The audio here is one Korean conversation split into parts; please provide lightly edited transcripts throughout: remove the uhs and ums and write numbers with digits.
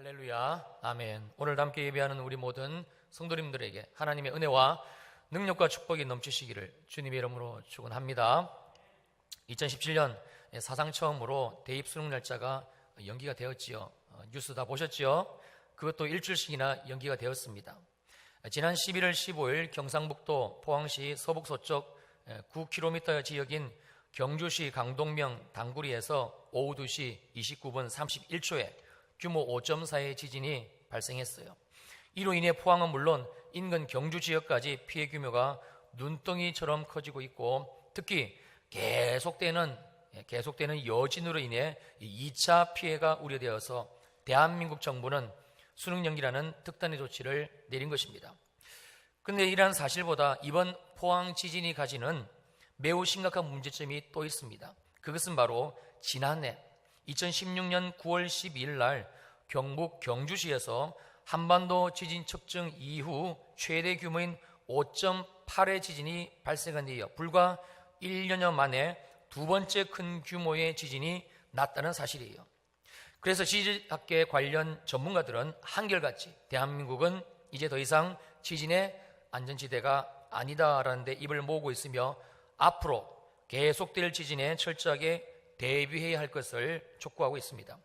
할렐루야, 아멘. 오늘 함께 예배하는 우리 모든 성도님들에게 하나님의 은혜와 능력과 축복이 넘치시기를 주님의 이름으로 축원합니다. 2017년 사상 처음으로 대입 수능 날짜가 연기가 되었지요. 뉴스 다 보셨지요? 그것도 일주일씩이나 연기가 되었습니다. 지난 11월 15일 경상북도 포항시 서북서쪽 9km 지역인 경주시 강동명 당구리에서 오후 2시 29분 31초에 규모 5.4의 지진이 발생했어요. 이로 인해 포항은 물론 인근 경주 지역까지 피해 규모가 눈덩이처럼 커지고 있고, 특히 계속되는 여진으로 인해 2차 피해가 우려되어서 대한민국 정부는 수능 연기라는 특단의 조치를 내린 것입니다. 그런데 이러한 사실보다 이번 포항 지진이 가지는 매우 심각한 문제점이 또 있습니다. 그것은 바로 지난해 2016년 9월 12일 날 경북 경주시에서 한반도 지진 측정 이후 최대 규모인 5.8의 지진이 발생한 뒤에 불과 1년여 만에 두 번째 큰 규모의 지진이 났다는 사실이에요. 그래서 지질학계 관련 전문가들은 한결같이 대한민국은 이제 더 이상 지진의 안전지대가 아니다라는 데 입을 모으고 있으며 앞으로 계속될 지진에 철저하게 대비해야 할 것을 촉구하고 있습니다.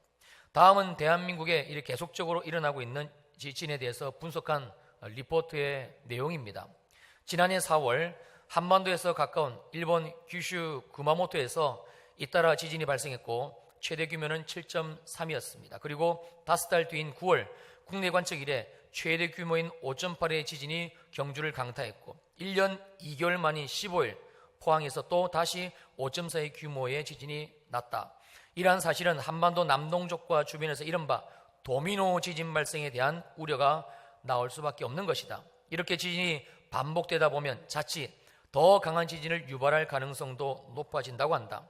다음은 대한민국에 이렇게 계속적으로 일어나고 있는 지진에 대해서 분석한 리포트의 내용입니다. 지난해 4월 한반도에서 가까운 일본 규슈 구마모토에서 잇따라 지진이 발생했고 최대 규모는 7.3이었습니다. 그리고 5달 뒤인 9월 국내 관측 이래 최대 규모인 5.8의 지진이 경주를 강타했고 1년 2개월 만인 15일 포항에서 또 다시 5.4의 규모의 지진이 났다. 이러한 사실은 한반도 남동쪽과 주변에서 이른바 도미노 지진 발생에 대한 우려가 나올 수밖에 없는 것이다. 이렇게 지진이 반복되다 보면 자칫 더 강한 지진을 유발할 가능성도 높아진다고 한다.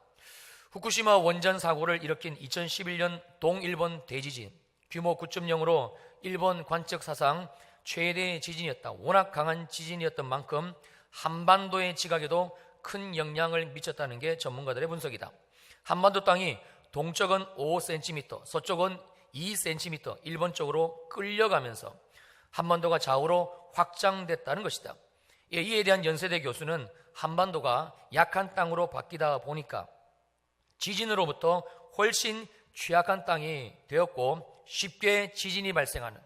후쿠시마 원전 사고를 일으킨 2011년 동일본 대지진, 규모 9.0으로 일본 관측 사상 최대의 지진이었다. 워낙 강한 지진이었던 만큼 한반도의 지각에도 큰 영향을 미쳤다는 게 전문가들의 분석이다. 한반도 땅이 동쪽은 5cm, 서쪽은 2cm 일본 쪽으로 끌려가면서 한반도가 좌우로 확장됐다는 것이다. 이에 대한 연세대 교수는 한반도가 약한 땅으로 바뀌다 보니까 지진으로부터 훨씬 취약한 땅이 되었고 쉽게 지진이 발생하는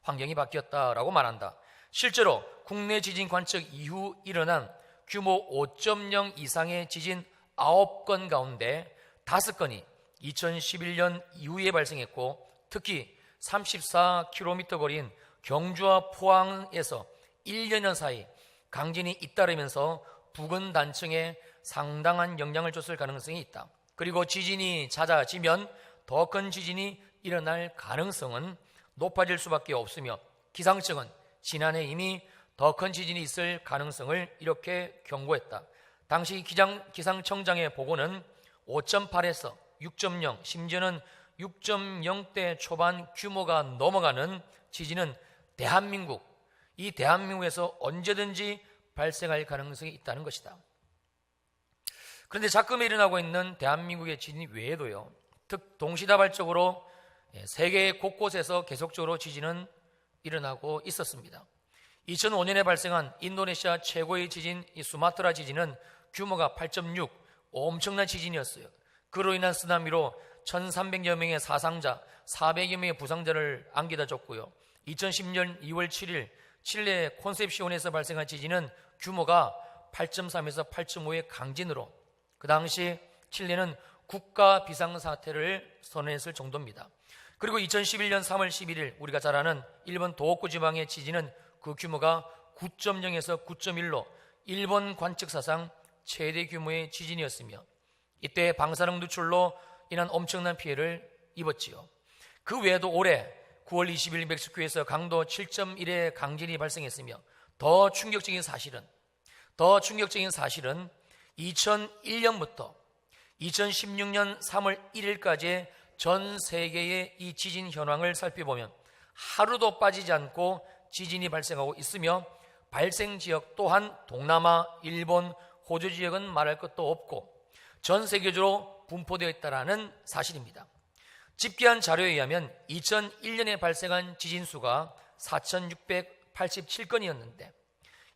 환경이 바뀌었다라고 말한다. 실제로 국내 지진 관측 이후 일어난 규모 5.0 이상의 지진 9건 가운데 5건이 2011년 이후에 발생했고 특히 34km 거리인 경주와 포항에서 1년 사이 강진이 잇따르면서 부근 단층에 상당한 영향을 줬을 가능성이 있다. 그리고 지진이 잦아지면 더 큰 지진이 일어날 가능성은 높아질 수밖에 없으며 기상청은 지난해 이미 더 큰 지진이 있을 가능성을 이렇게 경고했다. 당시 기상청장의 보고는 5.8에서 6.0 심지어는 6.0대 초반 규모가 넘어가는 지진은 이 대한민국에서 언제든지 발생할 가능성이 있다는 것이다. 그런데 자금에 일어나고 있는 대한민국의 지진 외에도요, 동시다발적으로 세계 곳곳에서 계속적으로 지진은 일어나고 있었습니다. 2005년에 발생한 인도네시아 최고의 지진 수마트라 지진은 규모가 8.6, 엄청난 지진이었어요. 그로 인한 쓰나미로 1,300여 명의 사상자, 400여 명의 부상자를 안겨다 줬고요. 2010년 2월 7일 칠레 콘셉시온에서 발생한 지진은 규모가 8.3에서 8.5의 강진으로 그 당시 칠레는 국가 비상사태를 선언했을 정도입니다. 그리고 2011년 3월 11일 우리가 잘 아는 일본 도호쿠 지방의 지진은 그 규모가 9.0에서 9.1로 일본 관측사상 최대 규모의 지진이었으며 이때 방사능 누출로 인한 엄청난 피해를 입었지요. 그 외에도 올해 9월 20일 멕시코에서 강도 7.1의 강진이 발생했으며 더 충격적인 사실은 2001년부터 2016년 3월 1일까지의 전 세계의 이 지진 현황을 살펴보면 하루도 빠지지 않고 지진이 발생하고 있으며 발생 지역 또한 동남아, 일본, 호주 지역은 말할 것도 없고 전 세계적으로 분포되어 있다는 사실입니다. 집계한 자료에 의하면 2001년에 발생한 지진 수가 4,687건이었는데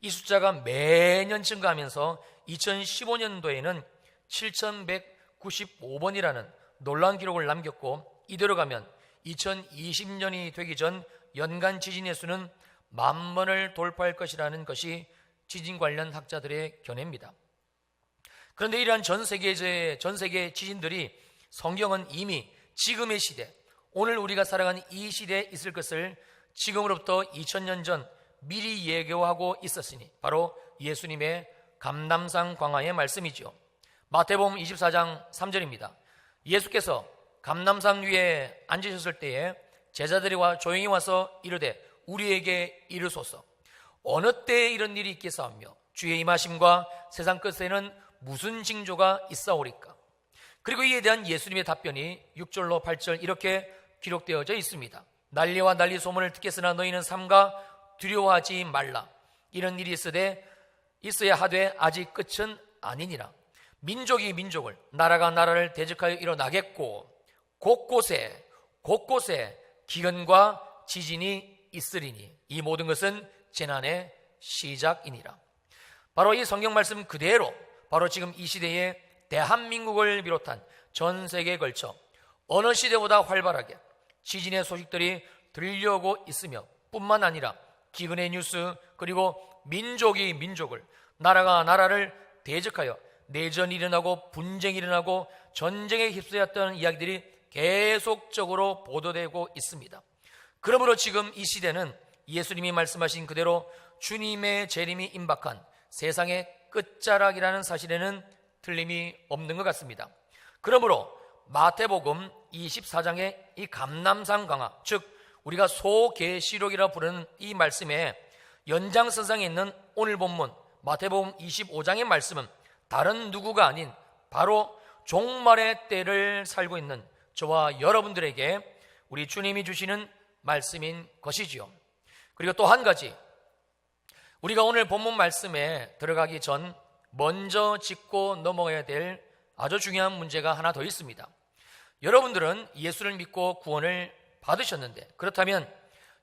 이 숫자가 매년 증가하면서 2015년도에는 7,195번이라는 놀라운 기록을 남겼고, 이대로 가면 2020년이 되기 전 연간 지진의 수는 10,000번을 돌파할 것이라는 것이 지진 관련 학자들의 견해입니다. 그런데 이러한 전 세계 지진들이 성경은 이미 지금의 시대, 오늘 우리가 살아가는 이 시대에 있을 것을 지금으로부터 2000년 전 미리 예고하고 있었으니 바로 예수님의 감람산 광야의 말씀이죠. 마태복음 24장 3절입니다. 예수께서 감람산 위에 앉으셨을 때에 제자들이 조용히 와서 이르되 우리에게 이르소서, 어느 때에 이런 일이 있겠사오며 주의 임하심과 세상 끝에는 무슨 징조가 있사오리까? 그리고 이에 대한 예수님의 답변이 6절로 8절 이렇게 기록되어져 있습니다. 난리와 난리 소문을 듣겠으나 너희는 삼가 두려워하지 말라. 이런 일이 있어야 하되 아직 끝은 아니니라. 민족이 민족을, 나라가 나라를 대적하여 일어나겠고 곳곳에 기근과 지진이 있으리니 이 모든 것은 재난의 시작이니라. 바로 이 성경 말씀 그대로 바로 지금 이 시대에 대한민국을 비롯한 전 세계에 걸쳐 어느 시대보다 활발하게 지진의 소식들이 들려오고 있으며, 뿐만 아니라 기근의 뉴스, 그리고 민족이 민족을, 나라가 나라를 대적하여 내전이 일어나고 분쟁이 일어나고 전쟁에 휩싸였던 이야기들이 계속적으로 보도되고 있습니다. 그러므로 지금 이 시대는 예수님이 말씀하신 그대로 주님의 재림이 임박한 세상의 끝자락이라는 사실에는 틀림이 없는 것 같습니다. 그러므로 마태복음 24장의 이 감람산 강화, 즉 우리가 소계시록이라 부르는 이 말씀의 연장선상에 있는 오늘 본문 마태복음 25장의 말씀은 다른 누구가 아닌 바로 종말의 때를 살고 있는 저와 여러분들에게 우리 주님이 주시는 말씀인 것이지요. 그리고 또 한 가지, 우리가 오늘 본문 말씀에 들어가기 전 먼저 짚고 넘어가야 될 아주 중요한 문제가 하나 더 있습니다. 여러분들은 예수를 믿고 구원을 받으셨는데, 그렇다면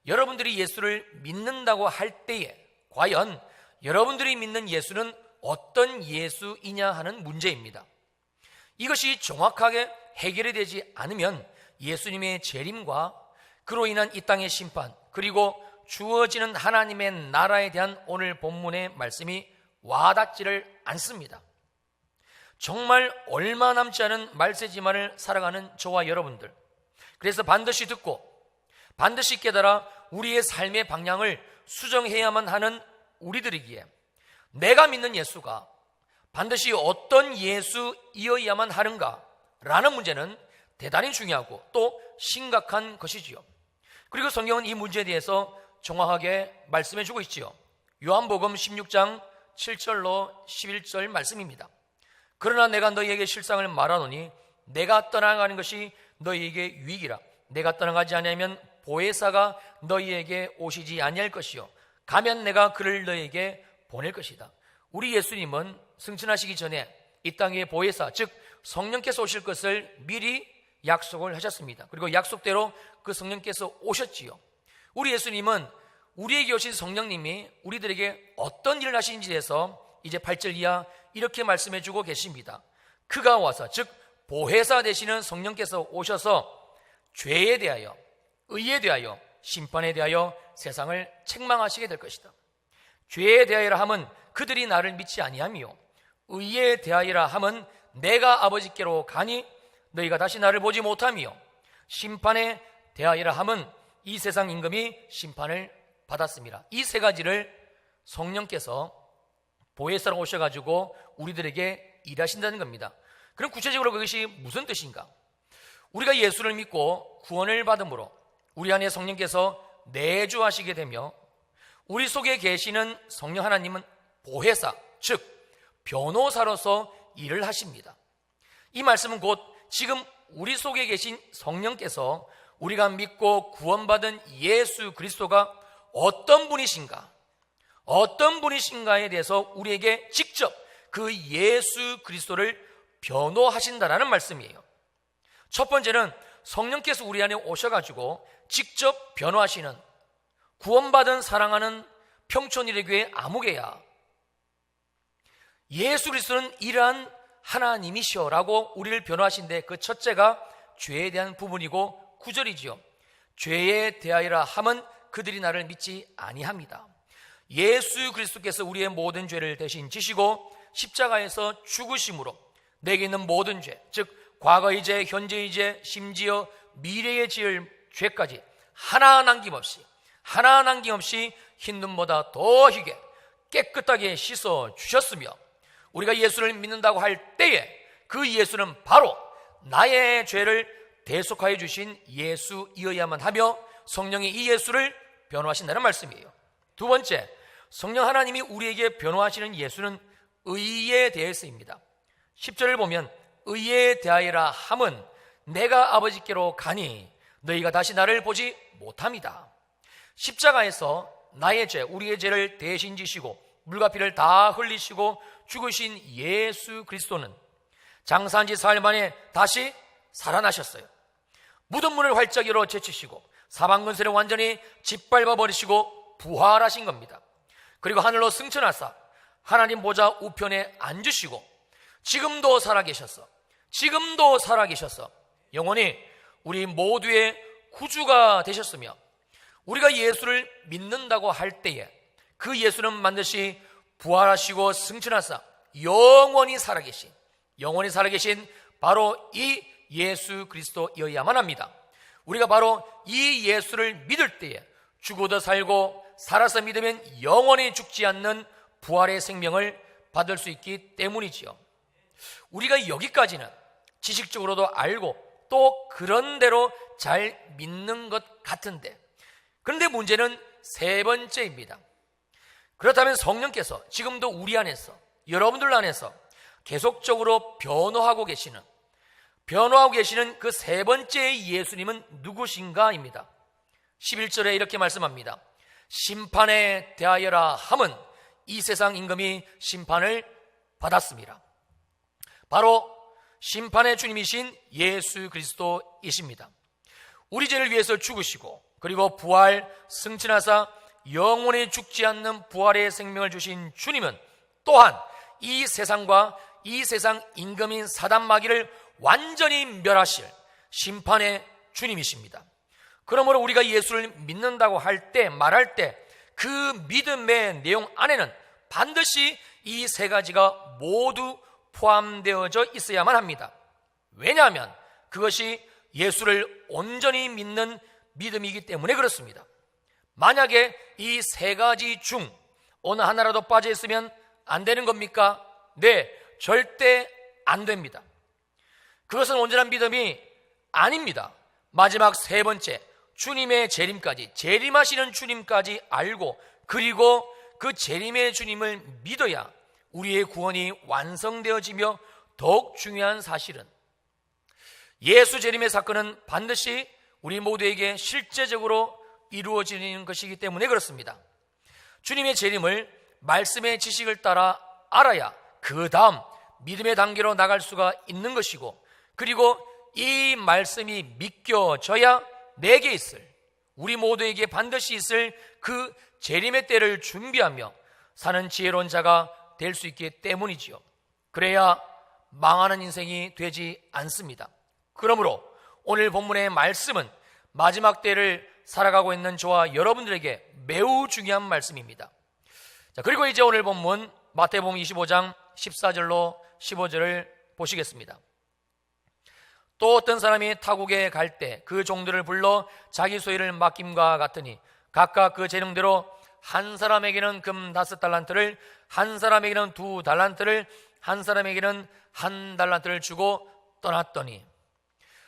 여러분들이 예수를 믿는다고 할 때에 과연 여러분들이 믿는 예수는 어떤 예수이냐 하는 문제입니다. 이것이 정확하게 해결이 되지 않으면 예수님의 재림과 그로 인한 이 땅의 심판, 그리고 주어지는 하나님의 나라에 대한 오늘 본문의 말씀이 와닿지를 않습니다. 정말 얼마 남지 않은 말세지만을 살아가는 저와 여러분들, 그래서 반드시 듣고 반드시 깨달아 우리의 삶의 방향을 수정해야만 하는 우리들이기에 내가 믿는 예수가 반드시 어떤 예수이어야만 하는가 라는 문제는 대단히 중요하고 또 심각한 것이지요. 그리고 성경은 이 문제에 대해서 정확하게 말씀해 주고 있지요. 요한복음 16장 7절로 11절 말씀입니다. 그러나 내가 너희에게 실상을 말하노니 내가 떠나가는 것이 너희에게 유익이라. 내가 떠나가지 아니하면 보혜사가 너희에게 오시지 아니할 것이요 가면 내가 그를 너희에게 보낼 것이다. 우리 예수님은 승천하시기 전에 이 땅의 보혜사, 즉 성령께서 오실 것을 미리 약속을 하셨습니다. 그리고 약속대로 그 성령께서 오셨지요. 우리 예수님은 우리에게 오신 성령님이 우리들에게 어떤 일을 하시는지에 대해서 이제 8절 이하 이렇게 말씀해 주고 계십니다. 그가 와서, 즉 보혜사 되시는 성령께서 오셔서 죄에 대하여, 의에 대하여, 심판에 대하여 세상을 책망하시게 될 것이다. 죄에 대하여라 함은 그들이 나를 믿지 아니하며, 의에 대하여라 함은 내가 아버지께로 가니 너희가 다시 나를 보지 못하며, 심판에 대하여라 함은 이 세상 임금이 심판을 받았습니다. 이 세 가지를 성령께서 보혜사로 오셔가지고 우리들에게 일하신다는 겁니다. 그럼 구체적으로 그것이 무슨 뜻인가? 우리가 예수를 믿고 구원을 받음으로 우리 안에 성령께서 내주하시게 되며 우리 속에 계시는 성령 하나님은 보혜사, 즉 변호사로서 일을 하십니다. 이 말씀은 곧 지금 우리 속에 계신 성령께서 우리가 믿고 구원받은 예수 그리스도가 어떤 분이신가에 대해서 우리에게 직접 그 예수 그리스도를 변호하신다라는 말씀이에요. 첫 번째는 성령께서 우리 안에 오셔가지고 직접 변화하시는, 구원받은 사랑하는 평촌일의 교회 아무개야, 예수 그리스도는 이러한 하나님이시오라고 우리를 변화하신데, 그 첫째가 죄에 대한 부분이고 9절이지요. 죄에 대하여라 함은 그들이 나를 믿지 아니합니다. 예수 그리스도께서 우리의 모든 죄를 대신 지시고 십자가에서 죽으심으로 내게 있는 모든 죄, 즉 과거의 죄, 현재의 죄, 심지어 미래에 지을 죄까지 하나 남김없이 흰 눈보다 더 희게 깨끗하게 씻어 주셨으며, 우리가 예수를 믿는다고 할 때에 그 예수는 바로 나의 죄를 대속하여 주신 예수이어야만 하며, 성령이 이 예수를 변화하신다는 말씀이에요. 두 번째, 성령 하나님이 우리에게 변화하시는 예수는 의에 대해서입니다. 10절을 보면 의에 대하여라 함은 내가 아버지께로 가니 너희가 다시 나를 보지 못합니다. 십자가에서 나의 죄, 우리의 죄를 대신 지시고 물과 피를 다 흘리시고 죽으신 예수 그리스도는 장사한 지 사흘 만에 다시 살아나셨어요. 무덤 문을 활짝 열어 제치시고 사방 근세를 완전히 짓밟아 버리시고 부활하신 겁니다. 그리고 하늘로 승천하사 하나님 보좌 우편에 앉으시고 지금도 살아계셔서 영원히 우리 모두의 구주가 되셨으며, 우리가 예수를 믿는다고 할 때에 그 예수는 반드시 부활하시고 승천하사 영원히 살아계신 바로 이 예수 그리스도여야만 합니다. 우리가 바로 이 예수를 믿을 때에 죽어도 살고 살아서 믿으면 영원히 죽지 않는 부활의 생명을 받을 수 있기 때문이지요. 우리가 여기까지는 지식적으로도 알고 또 그런대로 잘 믿는 것 같은데, 그런데 문제는 세 번째입니다. 그렇다면 성령께서 지금도 우리 안에서, 여러분들 안에서 계속적으로 변화하고 계시는 그 세 번째의 예수님은 누구신가입니다. 11절에 이렇게 말씀합니다. 심판에 대하여라 함은 이 세상 임금이 심판을 받았습니다. 바로 심판의 주님이신 예수 그리스도이십니다. 우리 죄를 위해서 죽으시고 그리고 부활 승천하사 영원히 죽지 않는 부활의 생명을 주신 주님은 또한 이 세상과 이 세상 임금인 사단 마귀를 완전히 멸하실 심판의 주님이십니다. 그러므로 우리가 예수를 믿는다고 말할 때 그 믿음의 내용 안에는 반드시 이 세 가지가 모두 포함되어져 있어야만 합니다. 왜냐하면 그것이 예수를 온전히 믿는 믿음이기 때문에 그렇습니다. 만약에 이 세 가지 중 어느 하나라도 빠져 있으면 안 되는 겁니까? 네, 절대 안 됩니다. 그것은 온전한 믿음이 아닙니다. 마지막 세 번째, 주님의 재림하시는 주님까지 알고 그리고 그 재림의 주님을 믿어야 우리의 구원이 완성되어지며, 더욱 중요한 사실은 예수 재림의 사건은 반드시 우리 모두에게 실제적으로 이루어지는 것이기 때문에 그렇습니다. 주님의 재림을 말씀의 지식을 따라 알아야 그 다음 믿음의 단계로 나갈 수가 있는 것이고, 그리고 이 말씀이 믿겨져야 내게 있을, 우리 모두에게 반드시 있을 그 재림의 때를 준비하며 사는 지혜로운 자가 될 수 있기 때문이지요. 그래야 망하는 인생이 되지 않습니다. 그러므로 오늘 본문의 말씀은 마지막 때를 살아가고 있는 저와 여러분들에게 매우 중요한 말씀입니다. 자, 그리고 이제 오늘 본문 마태복음 25장 14절로 15절을 보시겠습니다. 또 어떤 사람이 타국에 갈 때 그 종들을 불러 자기 소유를 맡김과 같으니 각각 그 재능대로 한 사람에게는 금 5달란트를, 한 사람에게는 2달란트를, 한 사람에게는 1달란트를 주고 떠났더니,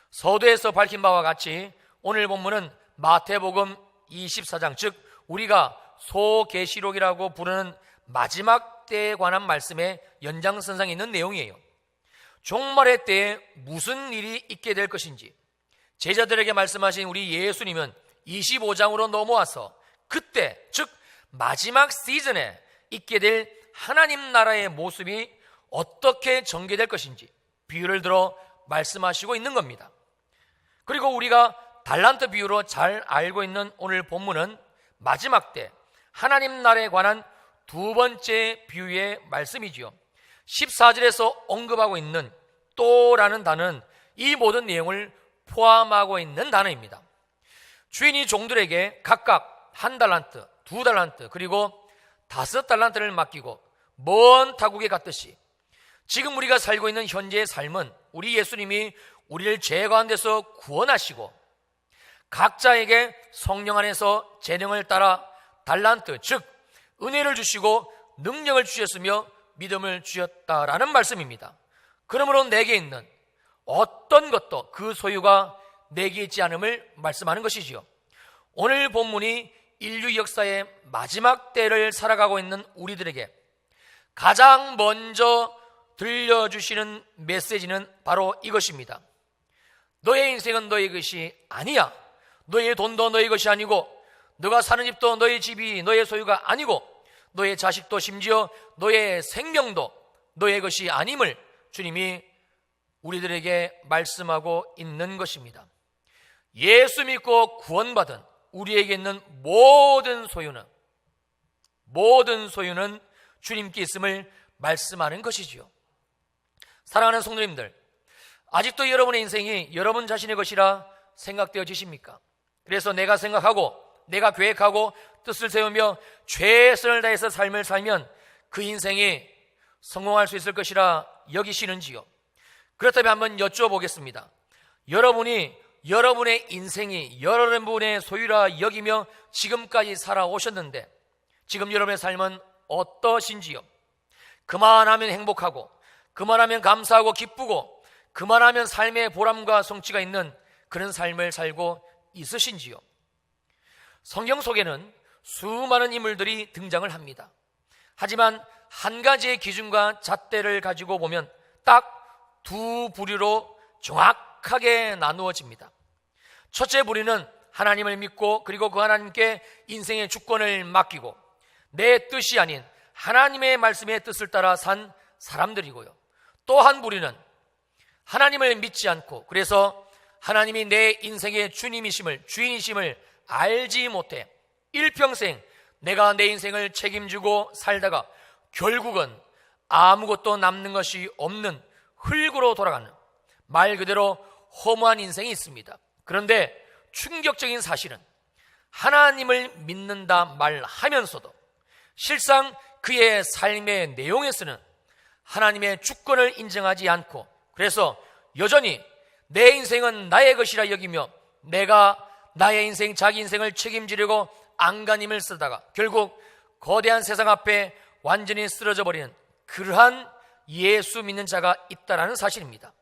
서두에서 밝힌 바와 같이 오늘 본문은 마태복음 24장, 즉 우리가 소계시록이라고 부르는 마지막 때에 관한 말씀의 연장선상에 있는 내용이에요. 종말의 때에 무슨 일이 있게 될 것인지 제자들에게 말씀하신 우리 예수님은 25장으로 넘어와서 그때, 즉 마지막 시즌에 있게 될 하나님 나라의 모습이 어떻게 전개될 것인지 비유를 들어 말씀하시고 있는 겁니다. 그리고 우리가 달란트 비유로 잘 알고 있는 오늘 본문은 마지막 때 하나님 나라에 관한 두 번째 비유의 말씀이지요. 14절에서 언급하고 있는 또라는 단어는 이 모든 내용을 포함하고 있는 단어입니다. 주인이 종들에게 각각 1달란트, 2달란트, 그리고 5달란트를 맡기고 먼 타국에 갔듯이 지금 우리가 살고 있는 현재의 삶은 우리 예수님이 우리를 죄 가운데서 구원하시고 각자에게 성령 안에서 재능을 따라 달란트, 즉 은혜를 주시고 능력을 주셨으며 믿음을 주셨다라는 말씀입니다. 그러므로 내게 있는 어떤 것도 그 소유가 내게 있지 않음을 말씀하는 것이지요. 오늘 본문이 인류 역사의 마지막 때를 살아가고 있는 우리들에게 가장 먼저 들려주시는 메시지는 바로 이것입니다. 너의 인생은 너의 것이 아니야. 너의 돈도 너의 것이 아니고, 너가 사는 집도 너의 집이 너의 소유가 아니고, 너의 자식도 심지어 너의 생명도 너의 것이 아님을 주님이 우리들에게 말씀하고 있는 것입니다. 예수 믿고 구원받은 우리에게 있는 모든 소유는 주님께 있음을 말씀하는 것이지요. 사랑하는 성도님들, 아직도 여러분의 인생이 여러분 자신의 것이라 생각되어지십니까? 그래서 내가 생각하고 내가 계획하고 뜻을 세우며 최선을 다해서 삶을 살면 그 인생이 성공할 수 있을 것이라 여기시는지요? 그렇다면 한번 여쭤보겠습니다. 여러분이 여러분의 인생이 여러분의 소유라 여기며 지금까지 살아오셨는데 지금 여러분의 삶은 어떠신지요? 그만하면 행복하고, 그만하면 감사하고 기쁘고, 그만하면 삶의 보람과 성취가 있는 그런 삶을 살고 있으신지요? 성경 속에는 수많은 인물들이 등장을 합니다. 하지만 한 가지의 기준과 잣대를 가지고 보면 딱 두 부류로 정확하게 나누어집니다. 첫째 부류는 하나님을 믿고 그리고 그 하나님께 인생의 주권을 맡기고 내 뜻이 아닌 하나님의 말씀의 뜻을 따라 산 사람들이고요. 또 한 부류는 하나님을 믿지 않고 그래서 하나님이 내 인생의 주인이심을 알지 못해 일평생 내가 내 인생을 책임지고 살다가 결국은 아무것도 남는 것이 없는 흙으로 돌아가는, 말 그대로 허무한 인생이 있습니다. 그런데 충격적인 사실은 하나님을 믿는다 말하면서도 실상 그의 삶의 내용에서는 하나님의 주권을 인정하지 않고 그래서 여전히 내 인생은 나의 것이라 여기며 내가 나의 인생, 자기 인생을 책임지려고 안간힘을 쓰다가 결국 거대한 세상 앞에 완전히 쓰러져 버리는 그러한 예수 믿는 자가 있다는 사실입니다.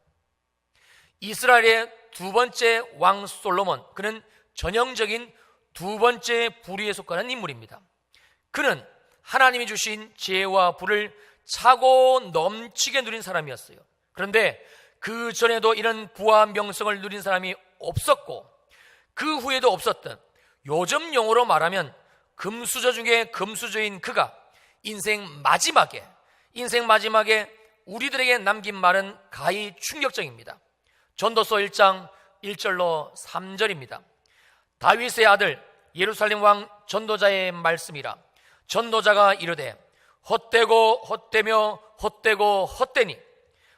이스라엘의 두 번째 왕 솔로몬, 그는 전형적인 두 번째 부류에 속하는 인물입니다. 그는 하나님이 주신 지혜와 부를 차고 넘치게 누린 사람이었어요. 그런데 그 전에도 이런 부와 명성을 누린 사람이 없었고 그 후에도 없었던, 요즘 용어로 말하면 금수저 중에 금수저인 그가 인생 마지막에 우리들에게 남긴 말은 가히 충격적입니다. 전도서 1장 1절로 3절입니다. 다윗의 아들 예루살렘 왕 전도자의 말씀이라. 전도자가 이르되 헛되고 헛되며 헛되고 헛되니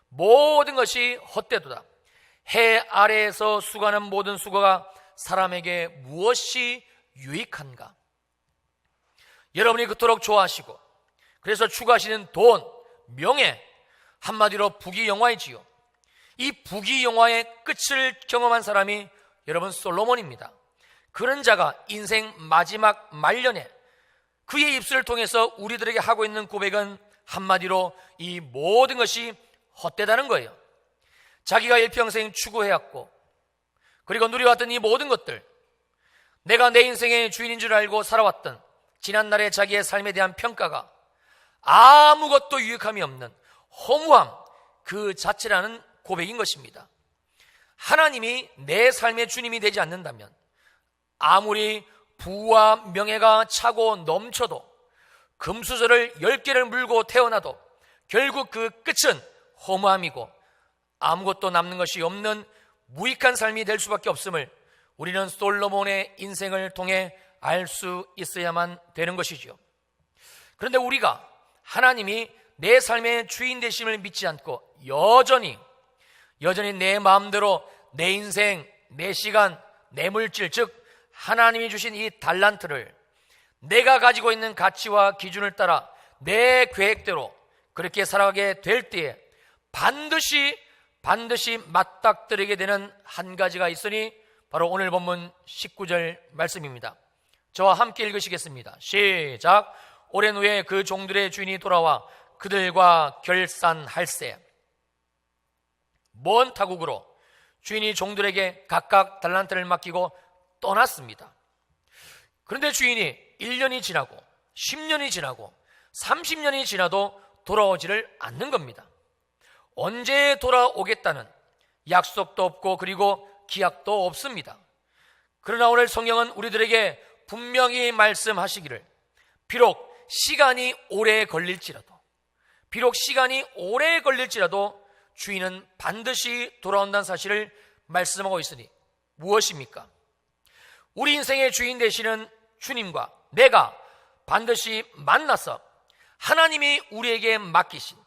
모든 것이 헛되도다. 해 아래에서 수고하는 모든 수고가 사람에게 무엇이 유익한가? 여러분이 그토록 좋아하시고 그래서 추구하시는 돈, 명예, 한마디로 부귀영화이지요. 이 부귀영화의 끝을 경험한 사람이 여러분 솔로몬입니다. 그런 자가 인생 마지막 말년에 그의 입술을 통해서 우리들에게 하고 있는 고백은 한마디로 이 모든 것이 헛되다는 거예요. 자기가 일평생 추구해왔고 그리고 누려왔던 이 모든 것들, 내가 내 인생의 주인인 줄 알고 살아왔던 지난날의 자기의 삶에 대한 평가가 아무것도 유익함이 없는 허무함 그 자체라는 고백인 것입니다. 하나님이 내 삶의 주님이 되지 않는다면 아무리 부와 명예가 차고 넘쳐도 금수저를 10개를 물고 태어나도 결국 그 끝은 허무함이고 아무것도 남는 것이 없는 무익한 삶이 될 수밖에 없음을 우리는 솔로몬의 인생을 통해 알 수 있어야만 되는 것이지요. 그런데 우리가 하나님이 내 삶의 주인 되심을 믿지 않고 여전히 내 마음대로 내 인생, 내 시간, 내 물질, 즉 하나님이 주신 이 달란트를 내가 가지고 있는 가치와 기준을 따라 내 계획대로 그렇게 살아가게 될 때에 반드시 맞닥뜨리게 되는 한 가지가 있으니 바로 오늘 본문 19절 말씀입니다. 저와 함께 읽으시겠습니다. 시작. 오랜 후에 그 종들의 주인이 돌아와 그들과 결산할세. 먼 타국으로 주인이 종들에게 각각 달란트를 맡기고 떠났습니다. 그런데 주인이 1년이 지나고 10년이 지나고 30년이 지나도 돌아오지를 않는 겁니다. 언제 돌아오겠다는 약속도 없고 그리고 기약도 없습니다. 그러나 오늘 성경은 우리들에게 분명히 말씀하시기를 비록 시간이 오래 걸릴지라도 주인은 반드시 돌아온다는 사실을 말씀하고 있으니 무엇입니까? 우리 인생의 주인 되시는 주님과 내가 반드시 만나서 하나님이 우리에게 맡기신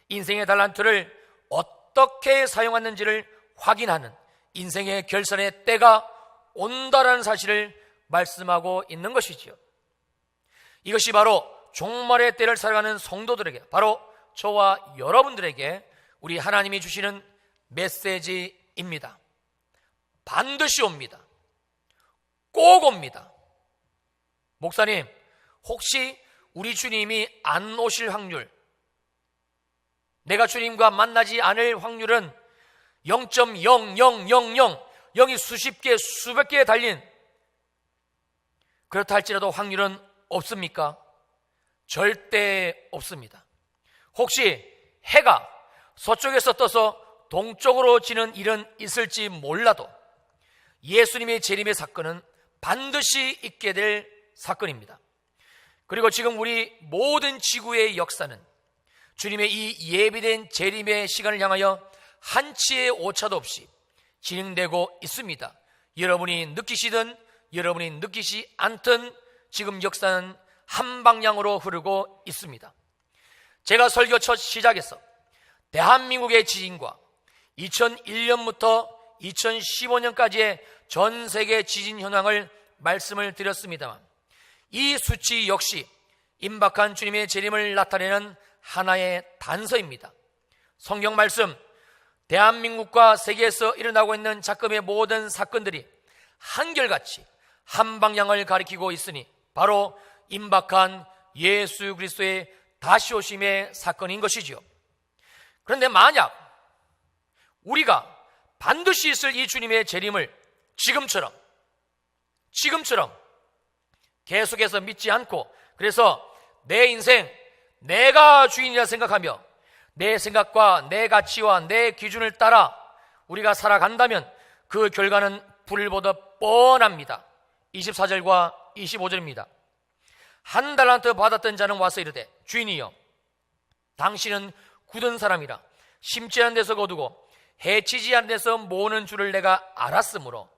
인생의 달란트를 어떻게 사용하는지를 확인하는 인생의 결산의 때가 온다라는 사실을 말씀하고 있는 것이지요. 이것이 바로 종말의 때를 살아가는 성도들에게, 바로 저와 여러분들에게 우리 하나님이 주시는 메시지입니다. 반드시 옵니다. 꼭 옵니다. 목사님, 혹시 우리 주님이 안 오실 확률, 내가 주님과 만나지 않을 확률은 0.00000이 수십 개, 수백 개에 달린, 그렇다 할지라도 확률은 없습니까? 절대 없습니다. 혹시 해가 서쪽에서 떠서 동쪽으로 지는 일은 있을지 몰라도 예수님의 재림의 사건은 반드시 있게 될 사건입니다. 그리고 지금 우리 모든 지구의 역사는 주님의 이 예비된 재림의 시간을 향하여 한치의 오차도 없이 진행되고 있습니다. 여러분이 느끼시든 여러분이 느끼지 않든 지금 역사는 한 방향으로 흐르고 있습니다. 제가 설교 첫 시작에서 대한민국의 지진과 2001년부터 2015년까지의 전 세계 지진 현황을 말씀을 드렸습니다만 이 수치 역시 임박한 주님의 재림을 나타내는 하나의 단서입니다. 성경 말씀, 대한민국과 세계에서 일어나고 있는 작금의 모든 사건들이 한결같이 한 방향을 가리키고 있으니 바로 임박한 예수 그리스도의 다시 오심의 사건인 것이지요. 그런데 만약 우리가 반드시 있을 이 주님의 재림을 지금처럼 계속해서 믿지 않고, 그래서 내 인생 내가 주인이라 생각하며 내 생각과 내 가치와 내 기준을 따라 우리가 살아간다면 그 결과는 불을 보듯 뻔합니다. 24절과 25절입니다. 한 달란트 받았던 자는 와서 이르되 주인이여, 당신은 굳은 사람이라 심지 않은 데서 거두고 해치지 않은 데서 모으는 줄을 내가 알았으므로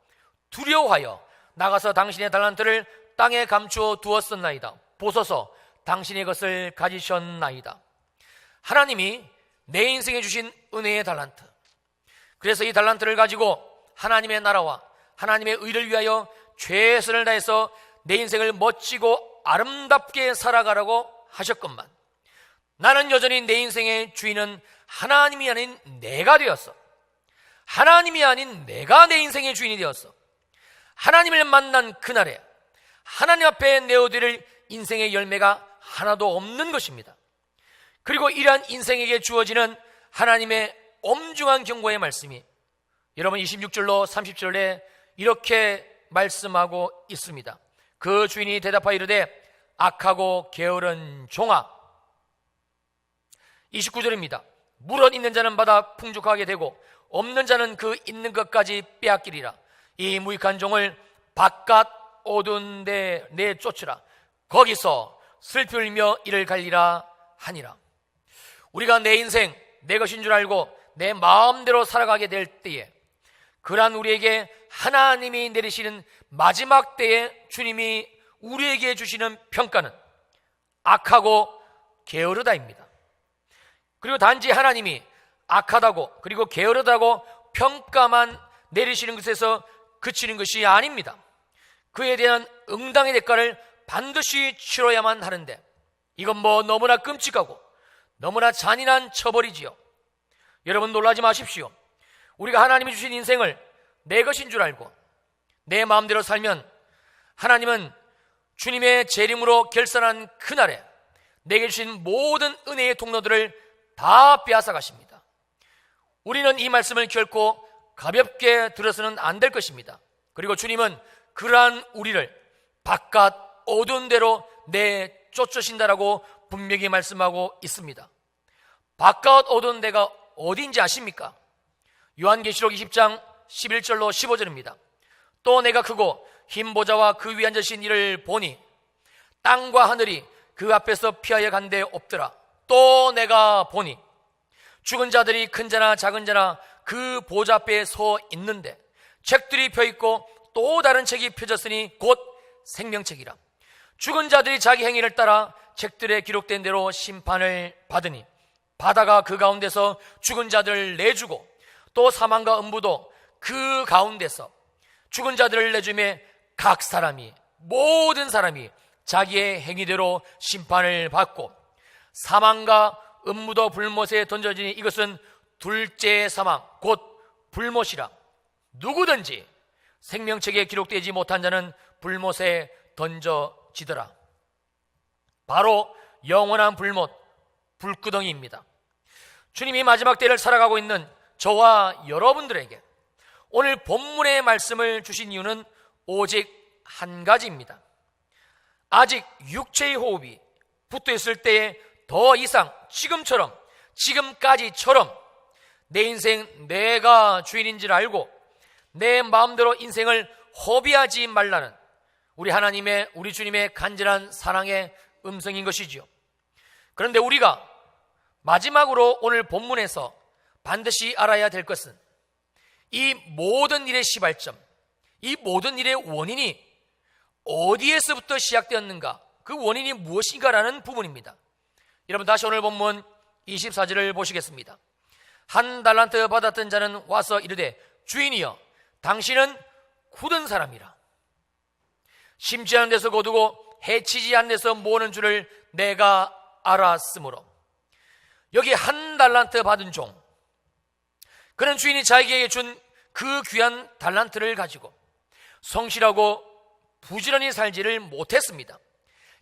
두려워하여 나가서 당신의 달란트를 땅에 감추어 두었었나이다. 보소서, 당신의 것을 가지셨나이다. 하나님이 내 인생에 주신 은혜의 달란트, 그래서 이 달란트를 가지고 하나님의 나라와 하나님의 의를 위하여 최선을 다해서 내 인생을 멋지고 아름답게 살아가라고 하셨건만 나는 여전히 내 인생의 주인은 하나님이 아닌 내가 되었어. 하나님이 아닌 내가 내 인생의 주인이 되었어. 하나님을 만난 그날에 하나님 앞에 내어드릴 인생의 열매가 하나도 없는 것입니다. 그리고 이러한 인생에게 주어지는 하나님의 엄중한 경고의 말씀이 여러분 26절로 30절에 이렇게 말씀하고 있습니다. 그 주인이 대답하여 이르되 악하고 게으른 종아. 29절입니다. 물은 있는 자는 받아 풍족하게 되고 없는 자는 그 있는 것까지 빼앗기리라. 이 무익한 종을 바깥 어두운 데 내쫓으라. 거기서 슬피 울며 이를 갈리라 하니라. 우리가 내 인생 내 것인 줄 알고 내 마음대로 살아가게 될 때에 그러한 우리에게 하나님이 내리시는 마지막 때에 주님이 우리에게 주시는 평가는 악하고 게으르다입니다. 그리고 단지 하나님이 악하다고 그리고 게으르다고 평가만 내리시는 것에서 그치는 것이 아닙니다. 그에 대한 응당의 대가를 반드시 치러야만 하는데, 이건 너무나 끔찍하고 너무나 잔인한 처벌이지요. 여러분, 놀라지 마십시오. 우리가 하나님이 주신 인생을 내 것인 줄 알고 내 마음대로 살면 하나님은 주님의 재림으로 결산한 그날에 내게 주신 모든 은혜의 통로들을 다 빼앗아 가십니다. 우리는 이 말씀을 결코 가볍게 들어서는 안 될 것입니다. 그리고 주님은 그러한 우리를 바깥 어두운 데로 내쫓으신다라고 분명히 말씀하고 있습니다. 바깥 어두운 데가 어디인지 아십니까? 요한계시록 20장 11절로 15절입니다. 또 내가 크고 흰 보좌와 그 위에 앉으신 이를 보니 땅과 하늘이 그 앞에서 피하여 간 데 없더라. 또 내가 보니 죽은 자들이 큰 자나 작은 자나 그 보좌 앞에 서 있는데 책들이 펴있고 또 다른 책이 펴졌으니 곧 생명책이라. 죽은 자들이 자기 행위를 따라 책들에 기록된 대로 심판을 받으니 바다가 그 가운데서 죽은 자들을 내주고 또 사망과 음부도 그 가운데서 죽은 자들을 내주며 각 사람이, 모든 사람이 자기의 행위대로 심판을 받고 사망과 음무도 불못에 던져지니 이것은 둘째 사망 곧 불못이라. 누구든지 생명책에 기록되지 못한 자는 불못에 던져지더라. 바로 영원한 불못, 불구덩이입니다. 주님이 마지막 때를 살아가고 있는 저와 여러분들에게 오늘 본문의 말씀을 주신 이유는 오직 한 가지입니다. 아직 육체의 호흡이 붙어있을 때에 더 이상 지금까지처럼 내 인생 내가 주인인 줄 알고 내 마음대로 인생을 허비하지 말라는 우리 주님의 간절한 사랑의 음성인 것이지요. 그런데 우리가 마지막으로 오늘 본문에서 반드시 알아야 될 것은 이 모든 일의 시발점, 이 모든 일의 원인이 어디에서부터 시작되었는가, 그 원인이 무엇인가라는 부분입니다. 여러분, 다시 오늘 본문 24절을 보시겠습니다. 한 달란트 받았던 자는 와서 이르되 주인이여 당신은 굳은 사람이라. 심지 않은 데서 거두고 해치지 않는 데서 모으는 줄을 내가 알았으므로. 여기 한 달란트 받은 종, 그는 주인이 자기에게 준 그 귀한 달란트를 가지고 성실하고 부지런히 살지를 못했습니다.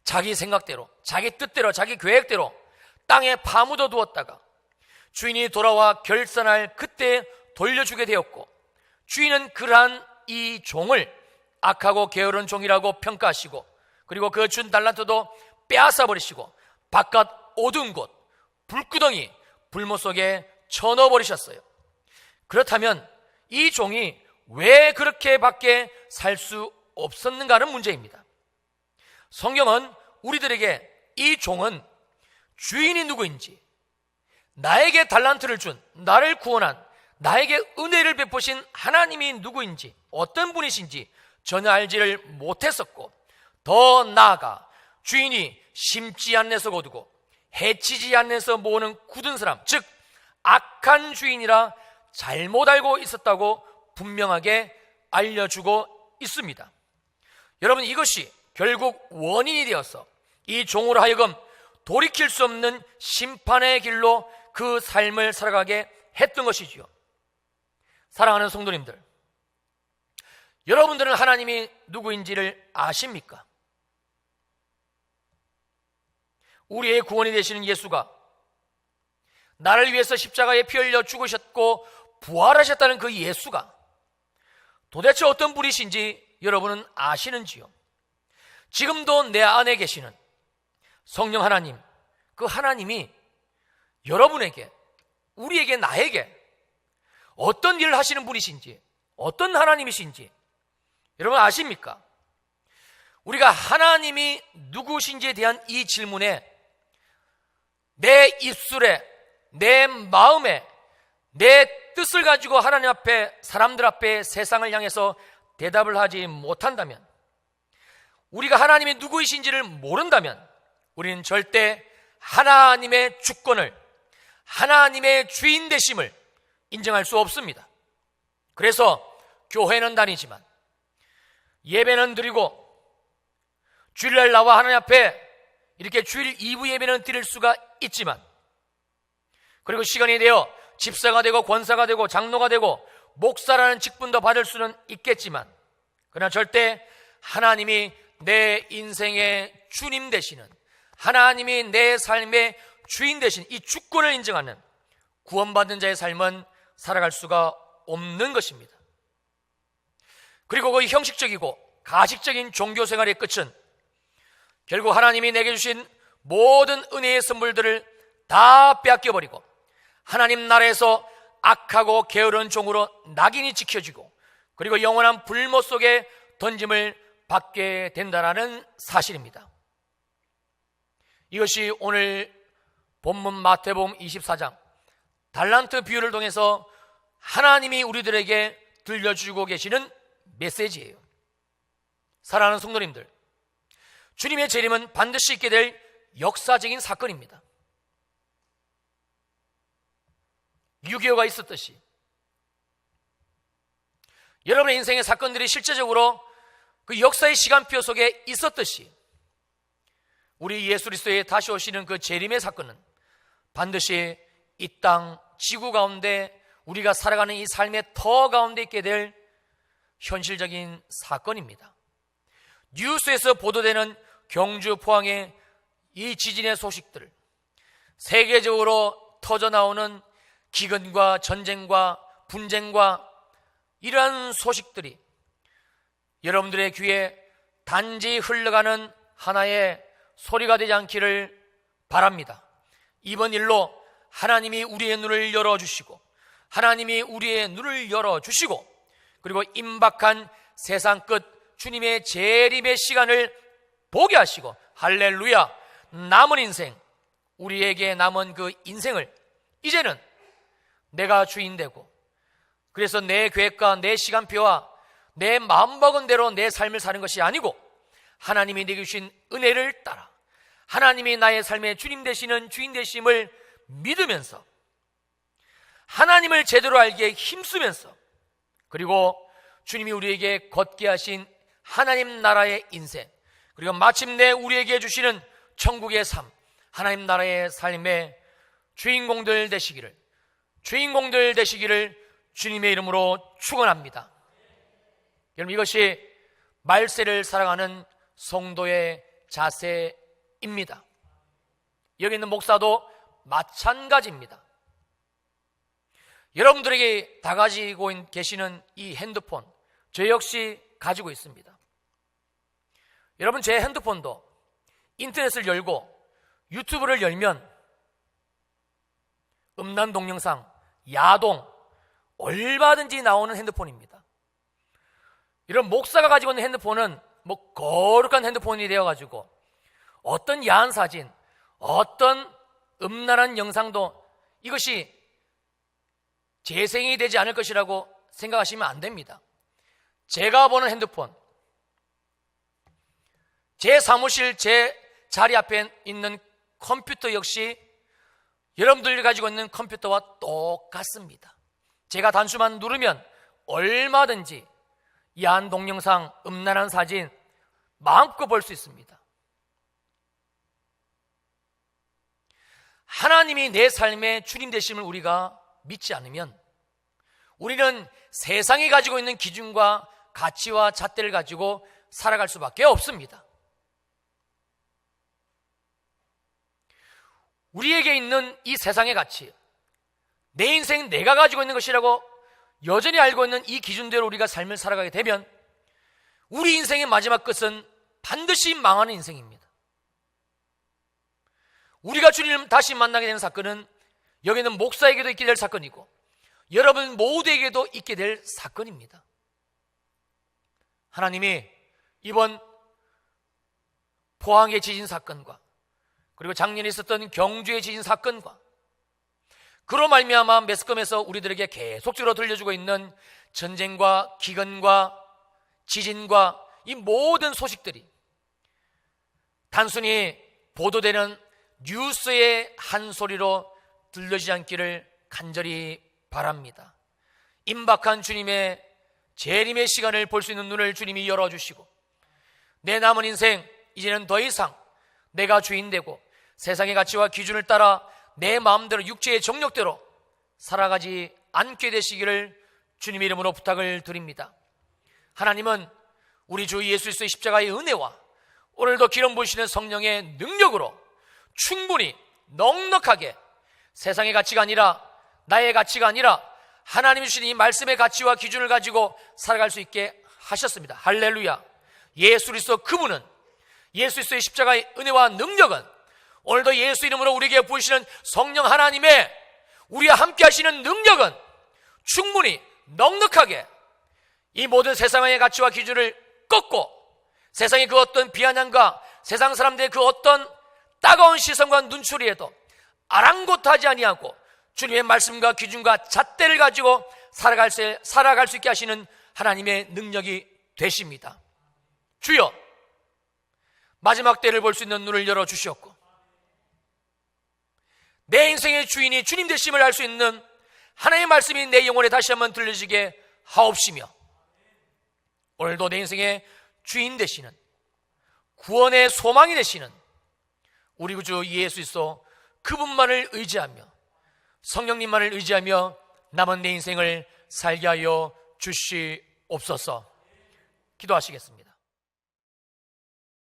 자기 생각대로, 자기 뜻대로, 자기 계획대로 땅에 파묻어 두었다가 주인이 돌아와 결산할 그때 돌려주게 되었고, 주인은 그러한 이 종을 악하고 게으른 종이라고 평가하시고, 그리고 그 준 달란트도 빼앗아 버리시고 바깥 어두운 곳, 불구덩이, 불못 속에 쳐넣어 버리셨어요. 그렇다면 이 종이 왜 그렇게 밖에 살 수 없었는가는 문제입니다. 성경은 우리들에게 이 종은 주인이 누구인지, 나에게 달란트를 준, 나를 구원한, 나에게 은혜를 베푸신 하나님이 누구인지, 어떤 분이신지 전혀 알지를 못했었고, 더 나아가 주인이 심지 않는 데서 거두고 해치지 않는 데서 모으는 굳은 사람, 즉 악한 주인이라 잘못 알고 있었다고 분명하게 알려주고 있습니다. 여러분, 이것이 결국 원인이 되어서 이 종으로 하여금 돌이킬 수 없는 심판의 길로 그 삶을 살아가게 했던 것이지요. 사랑하는 성도님들, 여러분들은 하나님이 누구인지를 아십니까? 우리의 구원이 되시는 예수가 나를 위해서 십자가에 피 흘려 죽으셨고 부활하셨다는 그 예수가 도대체 어떤 분이신지 여러분은 아시는지요? 지금도 내 안에 계시는 성령 하나님, 그 하나님이 여러분에게, 우리에게, 나에게 어떤 일을 하시는 분이신지, 어떤 하나님이신지 여러분 아십니까? 우리가 하나님이 누구신지에 대한 이 질문에 내 입술에, 내 마음에, 내 뜻을 가지고 하나님 앞에, 사람들 앞에, 세상을 향해서 대답을 하지 못한다면, 우리가 하나님이 누구이신지를 모른다면 우리는 절대 하나님의 주권을, 하나님의 주인 되심을 인정할 수 없습니다. 그래서 교회는 다니지만, 예배는 드리고, 주일날 나와 하나님 앞에 이렇게 주일 2부 예배는 드릴 수가 있지만, 그리고 시간이 되어 집사가 되고 권사가 되고 장로가 되고 목사라는 직분도 받을 수는 있겠지만, 그러나 절대 하나님이 내 인생의 주님 되시는, 하나님이 내 삶의 주인 되신 이 주권을 인정하는 구원받은 자의 삶은 살아갈 수가 없는 것입니다. 그리고 그 형식적이고 가식적인 종교 생활의 끝은 결국 하나님이 내게 주신 모든 은혜의 선물들을 다 빼앗겨버리고 하나님 나라에서 악하고 게으른 종으로 낙인이 찍혀지고, 그리고 영원한 불못 속에 던짐을 받게 된다는 사실입니다. 이것이 오늘 본문 마태복음 24장 달란트 비유를 통해서 하나님이 우리들에게 들려주고 계시는 메시지예요. 사랑하는 성도님들, 주님의 재림은 반드시 있게 될 역사적인 사건입니다. 6.25가 있었듯이 여러분의 인생의 사건들이 실제적으로 그 역사의 시간표 속에 있었듯이 우리 예수 그리스도의 다시 오시는 그 재림의 사건은 반드시 이 땅 지구 가운데 우리가 살아가는 이 삶의 터 가운데 있게 될 현실적인 사건입니다. 뉴스에서 보도되는 경주 포항의 이 지진의 소식들, 세계적으로 터져나오는 기근과 전쟁과 분쟁과 이러한 소식들이 여러분들의 귀에 단지 흘러가는 하나의 소리가 되지 않기를 바랍니다. 이번 일로 하나님이 우리의 눈을 열어주시고, 하나님이 우리의 눈을 열어주시고, 그리고 임박한 세상 끝 주님의 재림의 시간을 보게 하시고, 할렐루야, 남은 인생, 우리에게 남은 그 인생을 이제는 내가 주인 되고, 그래서 내 계획과 내 시간표와 내 마음먹은 대로 내 삶을 사는 것이 아니고 하나님이 내게 주신 은혜를 따라 하나님이 나의 삶의 주님 되시는 주인 되심을 믿으면서 하나님을 제대로 알기에 힘쓰면서, 그리고 주님이 우리에게 걷게 하신 하나님 나라의 인생, 그리고 마침내 우리에게 주시는 천국의 삶, 하나님 나라의 삶의 주인공들 되시기를 주님의 이름으로 축원합니다. 여러분, 이것이 말세를 살아가는 성도의 자세입니다. 여기 있는 목사도 마찬가지입니다. 여러분들에게 다 가지고 계시는 이 핸드폰, 저 역시 가지고 있습니다. 여러분, 제 핸드폰도 인터넷을 열고 유튜브를 열면 음란 동영상, 야동 얼마든지 나오는 핸드폰입니다. 이런 목사가 가지고 있는 핸드폰은 뭐 거룩한 핸드폰이 되어가지고 어떤 야한 사진, 어떤 음란한 영상도 이것이 재생이 되지 않을 것이라고 생각하시면 안 됩니다. 제가 보는 핸드폰, 제 사무실, 제 자리 앞에 있는 컴퓨터 역시 여러분들이 가지고 있는 컴퓨터와 똑같습니다. 제가 단추만 누르면 얼마든지 야한 동영상, 음란한 사진 마음껏 볼 수 있습니다. 하나님이 내 삶의 주님 되심을 우리가 믿지 않으면 우리는 세상이 가지고 있는 기준과 가치와 잣대를 가지고 살아갈 수밖에 없습니다. 우리에게 있는 이 세상의 가치, 내 인생 내가 가지고 있는 것이라고 여전히 알고 있는 이 기준대로 우리가 삶을 살아가게 되면 우리 인생의 마지막 끝은 반드시 망하는 인생입니다. 우리가 주님을 다시 만나게 되는 사건은 여기는 목사에게도 있게 될 사건이고 여러분 모두에게도 있게 될 사건입니다. 하나님이 이번 포항의 지진 사건과 그리고 작년에 있었던 경주의 지진 사건과 그로 말미암아 매스컴에서 우리들에게 계속적으로 들려주고 있는 전쟁과 기근과 지진과 이 모든 소식들이 단순히 보도되는 뉴스의 한 소리로 들려지지 않기를 간절히 바랍니다. 임박한 주님의 재림의 시간을 볼 수 있는 눈을 주님이 열어주시고, 내 남은 인생 이제는 더 이상 내가 주인되고 세상의 가치와 기준을 따라 내 마음대로 육체의 정욕대로 살아가지 않게 되시기를 주님의 이름으로 부탁을 드립니다. 하나님은 우리 주 예수 그리스도의 십자가의 은혜와 오늘도 기름 부으시는 성령의 능력으로 충분히 넉넉하게 세상의 가치가 아니라 나의 가치가 아니라 하나님이 주신 이 말씀의 가치와 기준을 가지고 살아갈 수 있게 하셨습니다. 할렐루야. 예수 그리스도 그분은, 예수 그리스도의 십자가의 은혜와 능력은 오늘도 예수 이름으로 우리에게 부으시는 성령 하나님의 우리와 함께 하시는 능력은 충분히 넉넉하게 이 모든 세상의 가치와 기준을 꺾고 세상의 그 어떤 비아냥과 세상 사람들의 그 어떤 따가운 시선과 눈초리에도 아랑곳하지 아니하고 주님의 말씀과 기준과 잣대를 가지고 살아갈 수 있게 하시는 하나님의 능력이 되십니다. 주여, 마지막 때를 볼 수 있는 눈을 열어주시옵고 내 인생의 주인이 주님 되심을 알 수 있는 하나님의 말씀이 내 영혼에 다시 한번 들려지게 하옵시며, 오늘도 내 인생의 주인 되시는, 구원의 소망이 되시는 우리 구주 예수 그리스도 그분만을 의지하며 성령님만을 의지하며 남은 내 인생을 살게 하여 주시옵소서. 기도하시겠습니다.